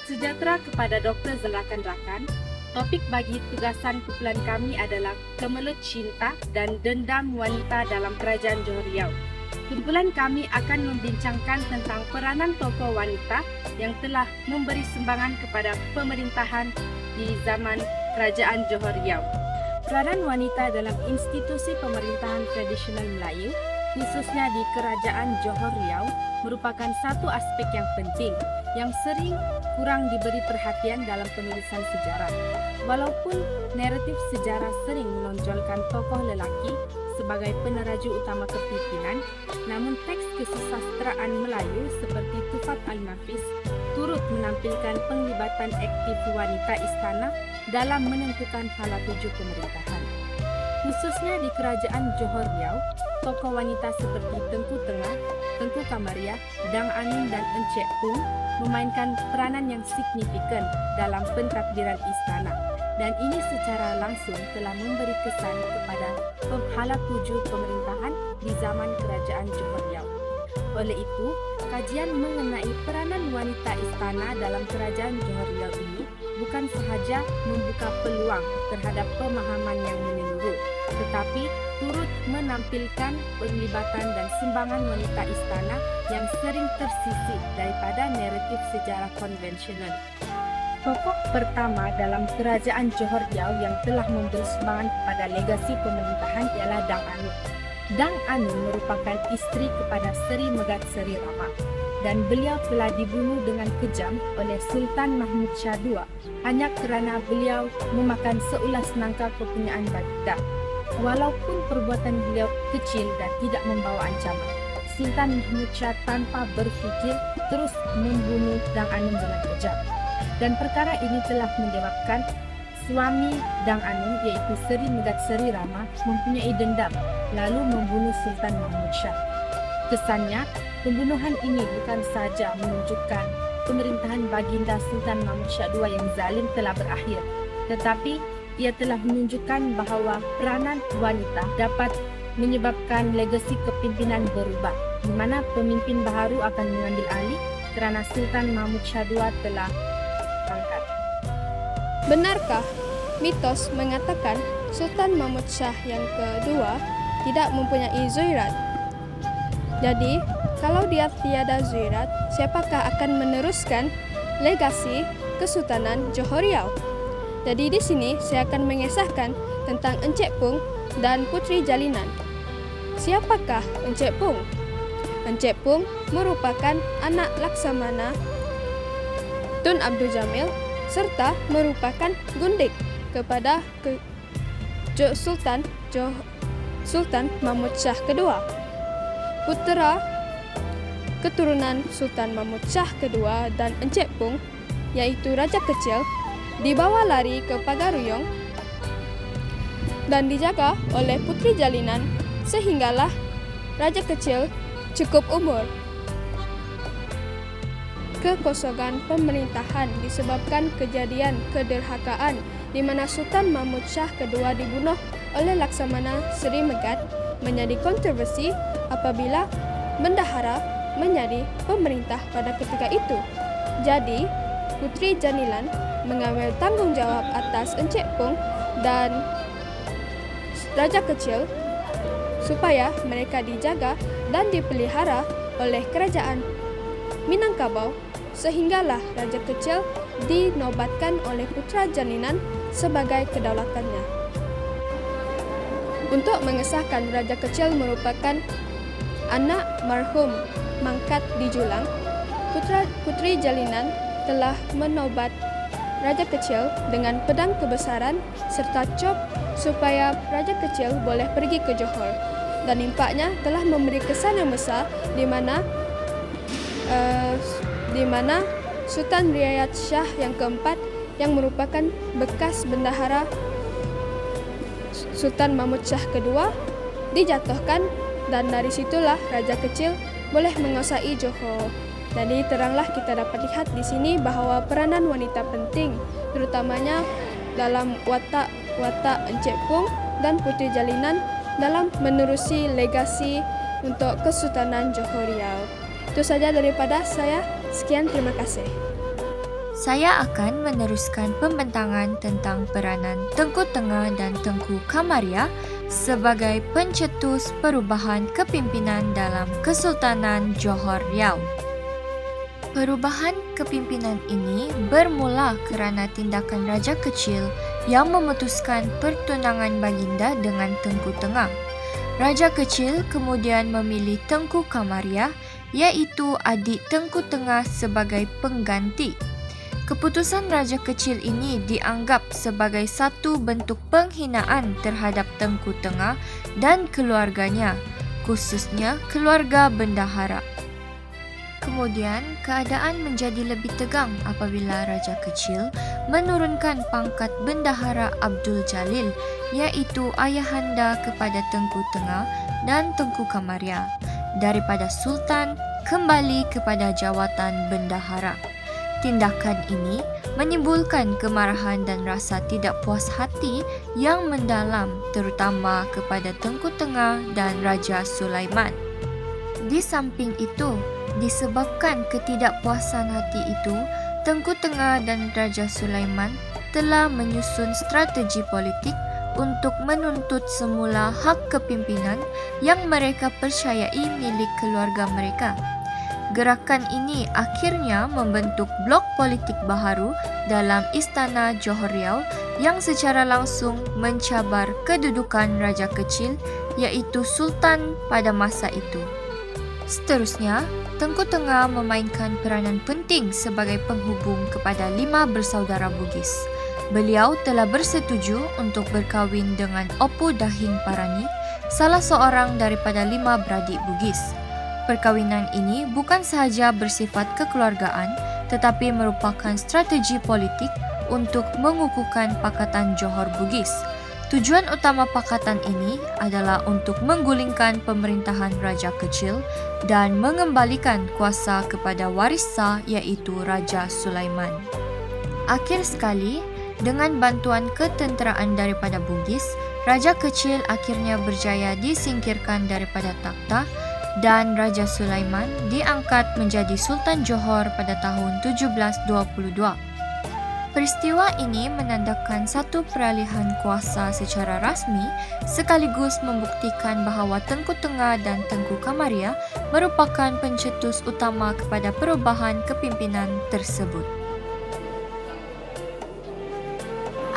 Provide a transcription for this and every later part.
sejahtera kepada Dr. rakan-rakan. Topik bagi tugasan kumpulan kami adalah Kemelut Cinta dan Dendam Wanita dalam Kerajaan Johor Riau. Kumpulan kami akan membincangkan tentang peranan tokoh wanita yang telah memberi sumbangan kepada pemerintahan di zaman Kerajaan Johor Riau. Peranan wanita dalam institusi pemerintahan tradisional Melayu, khususnya di Kerajaan Johor Riau, merupakan satu aspek yang penting yang sering kurang diberi perhatian dalam penulisan sejarah. Walaupun naratif sejarah sering menonjolkan tokoh lelaki sebagai peneraju utama kepimpinan, namun teks kesusastraan Melayu seperti Tufat Al-Nafis turut menampilkan penglibatan aktif wanita istana dalam menentukan hala tuju pemerintahan. Khususnya di Kerajaan Johor Riau, tokoh wanita seperti Tengku Tengah, Tengku Kamaria, Dang Anun dan Encik Pung memainkan peranan yang signifikan dalam pentadbiran istana, dan ini secara langsung telah memberi kesan kepada hala tuju pemerintahan di zaman Kerajaan Johor Riau. Oleh itu, kajian mengenai peranan wanita istana dalam Kerajaan Johor Riau ini bukan sahaja membuka peluang terhadap pemahaman yang menyeluruh, tetapi turut menampilkan penglibatan dan sumbangan wanita istana yang sering tersisih daripada naratif sejarah konvensional. Tokoh pertama dalam Kerajaan Johor Riau yang telah memberi sumbangan kepada legasi pemerintahan ialah Dang Anun. Dang Anun merupakan isteri kepada Seri Megat Seri Rama, dan beliau telah dibunuh dengan kejam oleh Sultan Mahmud Shah II hanya kerana beliau memakan seulas nangka kepunyaan Baghdad. Walaupun perbuatan beliau kecil dan tidak membawa ancaman, Sultan Mahmud Shah tanpa berfikir terus membunuh Dang Anun dengan kejam. Dan perkara ini telah menyebabkan suami Dang Anun iaitu Seri Megat Seri Rama mempunyai dendam lalu membunuh Sultan Mahmud Shah. Kesannya, pembunuhan ini bukan sahaja menunjukkan pemerintahan baginda Sultan Mahmud Shah II yang zalim telah berakhir, tetapi ia telah menunjukkan bahawa peranan wanita dapat menyebabkan legasi kepimpinan berubah, di mana pemimpin baharu akan mengambil alih kerana Sultan Mahmud Shah II telah pangkat. Benarkah mitos mengatakan Sultan Mahmud Shah yang kedua tidak mempunyai zuirat? Jadi, kalau dia tiada zuirat, siapakah akan meneruskan legasi Kesultanan Johor Riau? Jadi di sini saya akan mengisahkan tentang Encik Pung dan Puteri Jalinan. Siapakah Encik Pung? Encik Pung merupakan anak Laksamana Tun Abdul Jamil serta merupakan gundik kepada Sultan Mahmud Shah kedua. Putera keturunan Sultan Mahmud Shah kedua dan Encik Pung, iaitu Raja Kecil, dibawa lari ke Pagaruyung dan dijaga oleh Puteri Jalinan sehinggalah Raja Kecil cukup umur. Kekosongan pemerintahan disebabkan kejadian kederhakaan di mana Sultan Mahmud Shah kedua dibunuh oleh Laksamana Seri Megat menjadi kontroversi apabila bendahara menjadi pemerintah pada ketika itu. Jadi, Puteri Jalinan mengambil tanggungjawab atas Encik Pung dan Raja Kecil supaya mereka dijaga dan dipelihara oleh kerajaan Minangkabau sehinggalah Raja Kecil dinobatkan oleh Putera Jalinan sebagai kedaulatannya. Untuk mengesahkan Raja Kecil merupakan anak marhum Mangkat di Julang, Puteri Jalinan telah menobat Raja Kecil dengan pedang kebesaran serta cop supaya Raja Kecil boleh pergi ke Johor, dan impaknya telah memberi kesan yang besar di mana Sultan Riayat Shah yang keempat yang merupakan bekas bendahara Sultan Mahmud Shah kedua dijatuhkan, dan dari situlah Raja Kecil boleh menguasai Johor. Jadi teranglah kita dapat lihat di sini bahawa peranan wanita penting, terutamanya dalam watak Encik Pung dan Puteri Jalinan dalam menerusi legasi untuk Kesultanan Johor Riau. Itu saja daripada saya. Sekian, terima kasih. Saya akan meneruskan pembentangan tentang peranan Tengku Tengah dan Tengku Kamaria sebagai pencetus perubahan kepimpinan dalam Kesultanan Johor Riau. Perubahan kepimpinan ini bermula kerana tindakan Raja Kecil yang memutuskan pertunangan baginda dengan Tengku Tengah. Raja Kecil kemudian memilih Tengku Kamaria, iaitu adik Tengku Tengah sebagai pengganti. Keputusan Raja Kecil ini dianggap sebagai satu bentuk penghinaan terhadap Tengku Tengah dan keluarganya, khususnya keluarga bendahara. Kemudian, keadaan menjadi lebih tegang apabila Raja Kecil menurunkan pangkat Bendahara Abdul Jalil, iaitu ayahanda kepada Tengku Tengah dan Tengku Kamaria, daripada Sultan kembali kepada jawatan Bendahara. Tindakan ini menimbulkan kemarahan dan rasa tidak puas hati yang mendalam terutama kepada Tengku Tengah dan Raja Sulaiman. Di samping itu, disebabkan ketidakpuasan hati itu, Tengku Tengah dan Raja Sulaiman telah menyusun strategi politik untuk menuntut semula hak kepimpinan yang mereka percayai milik keluarga mereka. Gerakan ini akhirnya membentuk blok politik baharu dalam Istana Johor Riau yang secara langsung mencabar kedudukan Raja Kecil, iaitu Sultan pada masa itu. Seterusnya, Tengku Tengah memainkan peranan penting sebagai penghubung kepada 5 bersaudara Bugis. Beliau telah bersetuju untuk berkahwin dengan Opu Dahing Parani, salah seorang daripada 5 beradik Bugis. Perkahwinan ini bukan sahaja bersifat kekeluargaan tetapi merupakan strategi politik untuk mengukuhkan Pakatan Johor Bugis. Tujuan utama pakatan ini adalah untuk menggulingkan pemerintahan Raja Kecil dan mengembalikan kuasa kepada waris sah, iaitu Raja Sulaiman. Akhir sekali, dengan bantuan ketenteraan daripada Bugis, Raja Kecil akhirnya berjaya disingkirkan daripada takhta dan Raja Sulaiman diangkat menjadi Sultan Johor pada tahun 1722. Peristiwa ini menandakan satu peralihan kuasa secara rasmi sekaligus membuktikan bahawa Tengku Tengah dan Tengku Kamaria merupakan pencetus utama kepada perubahan kepimpinan tersebut.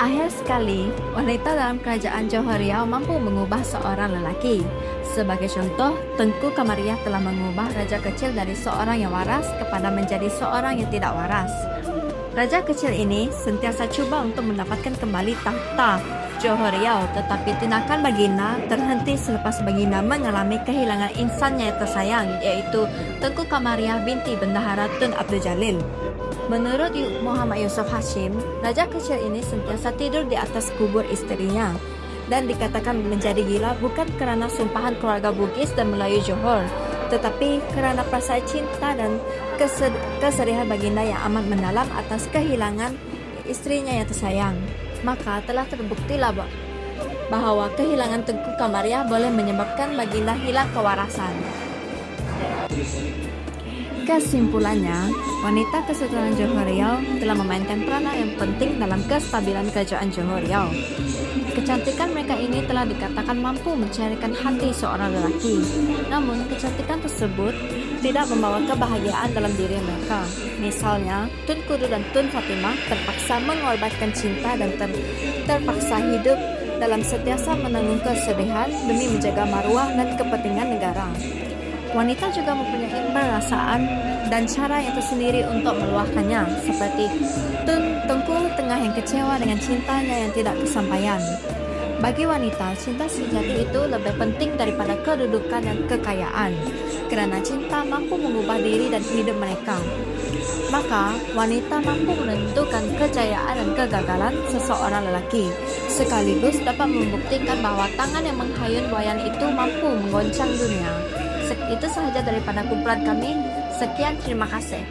Akhir sekali, wanita dalam kerajaan Johor Riau mampu mengubah seorang lelaki. Sebagai contoh, Tengku Kamaria telah mengubah Raja Kecil dari seorang yang waras kepada menjadi seorang yang tidak waras. Raja Kecil ini sentiasa cuba untuk mendapatkan kembali takhta Johor Riau, tetapi tindakan baginda terhenti selepas baginda mengalami kehilangan insannya yang tersayang, iaitu Tengku Kamaria binti Bendahara Tun Abdul Jalil. Menurut Muhammad Yusof Hashim, Raja Kecil ini sentiasa tidur di atas kubur isterinya dan dikatakan menjadi gila bukan kerana sumpahan keluarga Bugis dan Melayu Johor, tetapi kerana perasaan cinta dan kesedihan baginda yang amat mendalam atas kehilangan isterinya yang tersayang. Maka telah terbuktilah bahawa kehilangan Tengku Kamaria boleh menyebabkan baginda hilang kewarasan. Kesimpulannya, wanita Kesultanan Johor Riau telah memainkan peranan yang penting dalam kestabilan kerajaan Johor Riau. Kecantikan mereka ini telah dikatakan mampu mencarikan hati seorang lelaki. Namun, kecantikan tersebut tidak membawa kebahagiaan dalam diri mereka. Misalnya, Tun Kudu dan Tun Fatimah terpaksa mengorbankan cinta dan terpaksa hidup dalam sentiasa menanggung kesedihan demi menjaga maruah dan kepentingan negara. Wanita juga mempunyai perasaan dan cara yang tersendiri untuk meluahkannya, seperti Tengku Tengah yang kecewa dengan cintanya yang tidak kesampaian. Bagi wanita, cinta sejati itu lebih penting daripada kedudukan dan kekayaan, kerana cinta mampu mengubah diri dan hidup mereka. Maka, wanita mampu menentukan kejayaan dan kegagalan seseorang lelaki, sekaligus dapat membuktikan bahawa tangan yang menghayun wayan itu mampu menggoncang dunia. Itu sahaja daripada kumpulan kami. Sekian, terima kasih.